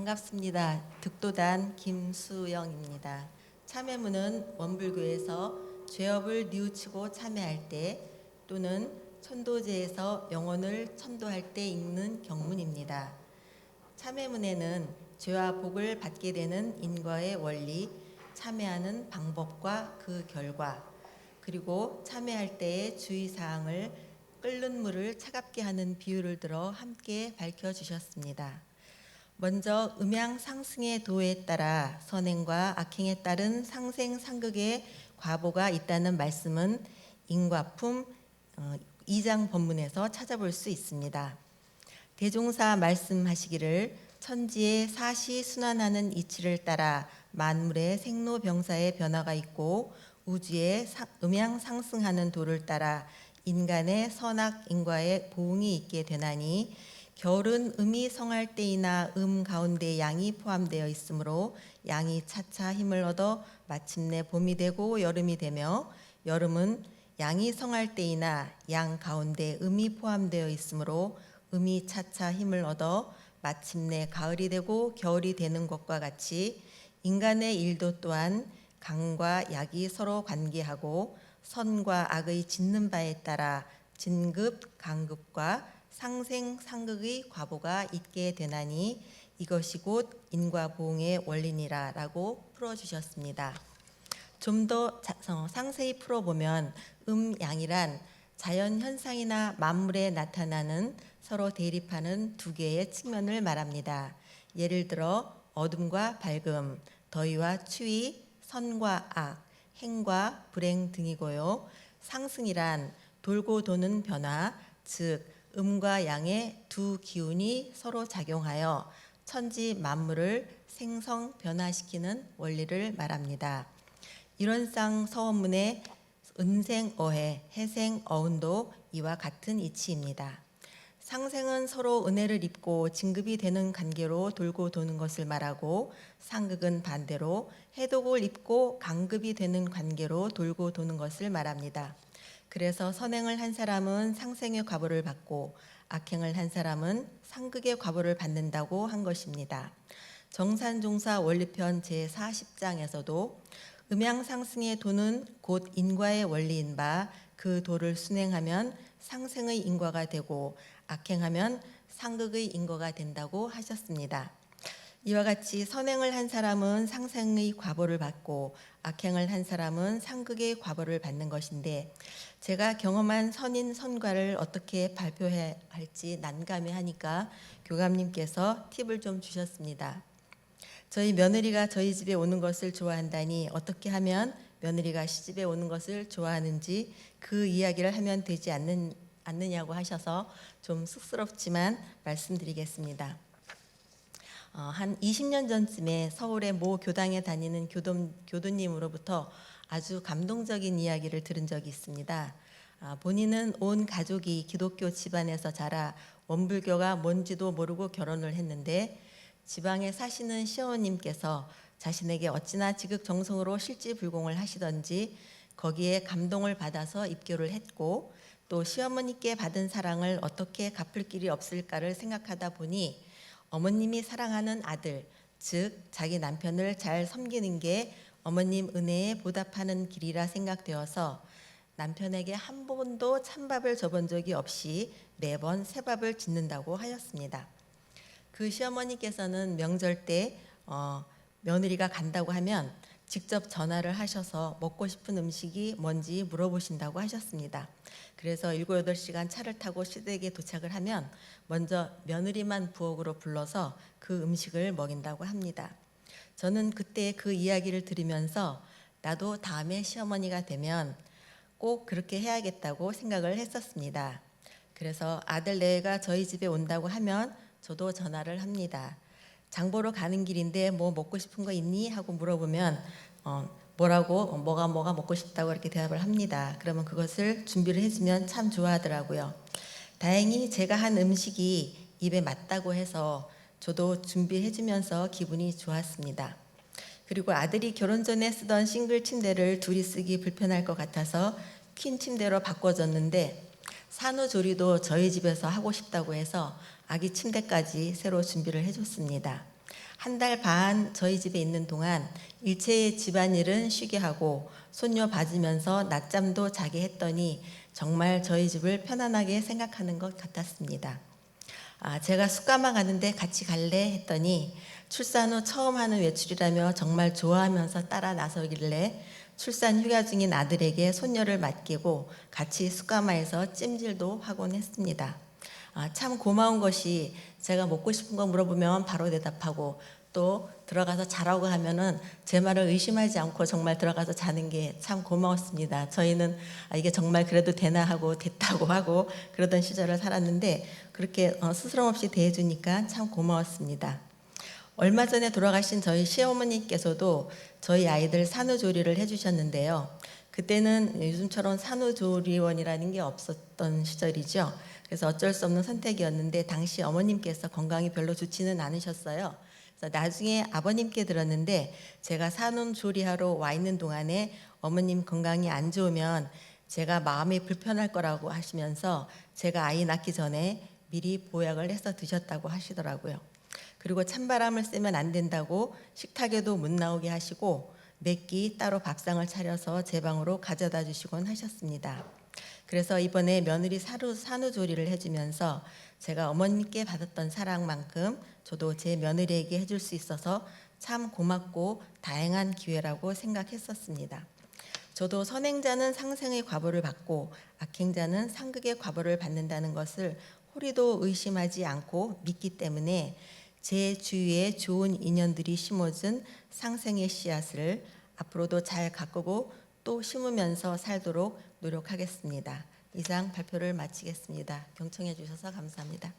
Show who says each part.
Speaker 1: 반갑습니다. 득도단 김수영입니다. 참회문은 원불교에서 죄업을 뉘우치고 참회할 때 또는 천도제에서 영혼을 천도할 때 읽는 경문입니다. 참회문에는 죄와 복을 받게 되는 인과의 원리, 참회하는 방법과 그 결과, 그리고 참회할 때의 주의사항을 끓는 물을 차갑게 하는 비유를 들어 함께 밝혀주셨습니다. 먼저 음양상승의 도에 따라 선행과 악행에 따른 상생상극의 과보가 있다는 말씀은 인과품 2장 본문에서 찾아볼 수 있습니다. 대종사 말씀하시기를 천지의 사시순환하는 이치를 따라 만물의 생로병사의 변화가 있고 우주의 음양상승하는 도를 따라 인간의 선악인과의 보응이 있게 되나니 겨울은 음이 성할 때이나 가운데 양이 포함되어 있으므로 양이 차차 힘을 얻어 마침내 봄이 되고 여름이 되며 여름은 양이 성할 때이나 양 가운데 음이 포함되어 있으므로 음이 차차 힘을 얻어 마침내 가을이 되고 겨울이 되는 것과 같이 인간의 일도 또한 강과 약이 서로 관계하고 선과 악의 짓는 바에 따라 진급, 강급과 상생, 상극의 과보가 있게 되나니 이것이 곧 인과보응의 원리니라 라고 풀어주셨습니다. 좀 더 상세히 풀어보면 양이란 자연현상이나 만물에 나타나는 서로 대립하는 두 개의 측면을 말합니다. 예를 들어 어둠과 밝음, 더위와 추위, 선과 악, 행과 불행 등이고요. 상승이란 돌고 도는 변화, 즉 음과 양의 두 기운이 서로 작용하여 천지 만물을 생성 변화시키는 원리를 말합니다. 이론상 서원문의 은생어해, 해생어운도 이와 같은 이치입니다. 상생은 서로 은혜를 입고 진급이 되는 관계로 돌고 도는 것을 말하고 상극은 반대로 해독을 입고 강급이 되는 관계로 돌고 도는 것을 말합니다. 그래서 선행을 한 사람은 상생의 과보를 받고 악행을 한 사람은 상극의 과보를 받는다고 한 것입니다. 정산종사 원리편 제40장에서도 음양상승의 도는 곧 인과의 원리인 바 그 도를 순행하면 상생의 인과가 되고 악행하면 상극의 인과가 된다고 하셨습니다. 이와 같이 선행을 한 사람은 상생의 과보를 받고 악행을 한 사람은 상극의 과보를 받는 것인데 제가 경험한 선인 선과를 어떻게 발표해야 할지 난감해하니까 교감님께서 팁을 좀 주셨습니다. 저희 며느리가 저희 집에 오는 것을 좋아한다니 어떻게 하면 며느리가 시집에 오는 것을 좋아하는지 그 이야기를 하면 되지 않느냐고 하셔서 좀 쑥스럽지만 말씀드리겠습니다. 한 20년 전쯤에 서울의 모 교당에 다니는 교도님으로부터 아주 감동적인 이야기를 들은 적이 있습니다. 본인은 온 가족이 기독교 집안에서 자라 원불교가 뭔지도 모르고 결혼을 했는데 지방에 사시는 시어머님께서 자신에게 어찌나 지극정성으로 실지불공을 하시던지 거기에 감동을 받아서 입교를 했고 또 시어머니께 받은 사랑을 어떻게 갚을 길이 없을까를 생각하다 보니 어머님이 사랑하는 아들, 즉 자기 남편을 잘 섬기는 게 어머님 은혜에 보답하는 길이라 생각되어서 남편에게 한 번도 찬밥을 줘본 적이 없이 매번 새밥을 짓는다고 하였습니다. 그 시어머니께서는 명절 때 며느리가 간다고 하면 직접 전화를 하셔서 먹고 싶은 음식이 뭔지 물어보신다고 하셨습니다. 그래서 7, 8시간 차를 타고 시댁에 도착을 하면 먼저 며느리만 부엌으로 불러서 그 음식을 먹인다고 합니다. 저는 그때 그 이야기를 들으면서 나도 다음에 시어머니가 되면 꼭 그렇게 해야겠다고 생각을 했었습니다. 그래서 아들 내외가 저희 집에 온다고 하면 저도 전화를 합니다. 장보러 가는 길인데 뭐 먹고 싶은 거 있니? 하고 물어보면 뭐라고 뭐가 먹고 싶다고 이렇게 대답을 합니다. 그러면 그것을 준비를 해주면 참 좋아하더라고요. 다행히 제가 한 음식이 입에 맞다고 해서 저도 준비해주면서 기분이 좋았습니다. 그리고 아들이 결혼 전에 쓰던 싱글 침대를 둘이 쓰기 불편할 것 같아서 퀸 침대로 바꿔줬는데 산후조리도 저희 집에서 하고 싶다고 해서 아기 침대까지 새로 준비를 해줬습니다. 한 달 반 저희 집에 있는 동안 일체의 집안일은 쉬게 하고 손녀 봐주면서 낮잠도 자게 했더니 정말 저희 집을 편안하게 생각하는 것 같았습니다. 제가 숙가마 가는데 같이 갈래 했더니 출산 후 처음 하는 외출이라며 정말 좋아하면서 따라 나서길래 출산 휴가 중인 아들에게 손녀를 맡기고 같이 숙가마에서 찜질도 하곤 했습니다. 참 고마운 것이 제가 먹고 싶은 거 물어보면 바로 대답하고 또 들어가서 자라고 하면은 제 말을 의심하지 않고 정말 들어가서 자는 게 참 고마웠습니다. 저희는 이게 정말 그래도 되나 하고 됐다고 하고 그러던 시절을 살았는데 그렇게 스스럼 없이 대해주니까 참 고마웠습니다. 얼마 전에 돌아가신 저희 시어머니께서도 저희 아이들 산후조리를 해주셨는데요. 그때는 요즘처럼 산후조리원이라는 게 없었던 시절이죠. 그래서 어쩔 수 없는 선택이었는데 당시 어머님께서 건강이 별로 좋지는 않으셨어요. 그래서 나중에 아버님께 들었는데 제가 산후조리하러 와 있는 동안에 어머님 건강이 안 좋으면 제가 마음이 불편할 거라고 하시면서 제가 아이 낳기 전에 미리 보약을 해서 드셨다고 하시더라고요. 그리고 찬바람을 쐬면 안 된다고 식탁에도 못 나오게 하시고 몇 끼 따로 밥상을 차려서 제 방으로 가져다 주시곤 하셨습니다. 그래서 이번에 며느리 산후조리를 해주면서 제가 어머님께 받았던 사랑만큼 저도 제 며느리에게 해줄 수 있어서 참 고맙고 다행한 기회라고 생각했었습니다. 저도 선행자는 상생의 과보를 받고 악행자는 상극의 과보를 받는다는 것을 호리도 의심하지 않고 믿기 때문에 제 주위에 좋은 인연들이 심어준 상생의 씨앗을 앞으로도 잘 가꾸고 또 심으면서 살도록 노력하겠습니다. 이상 발표를 마치겠습니다. 경청해 주셔서 감사합니다.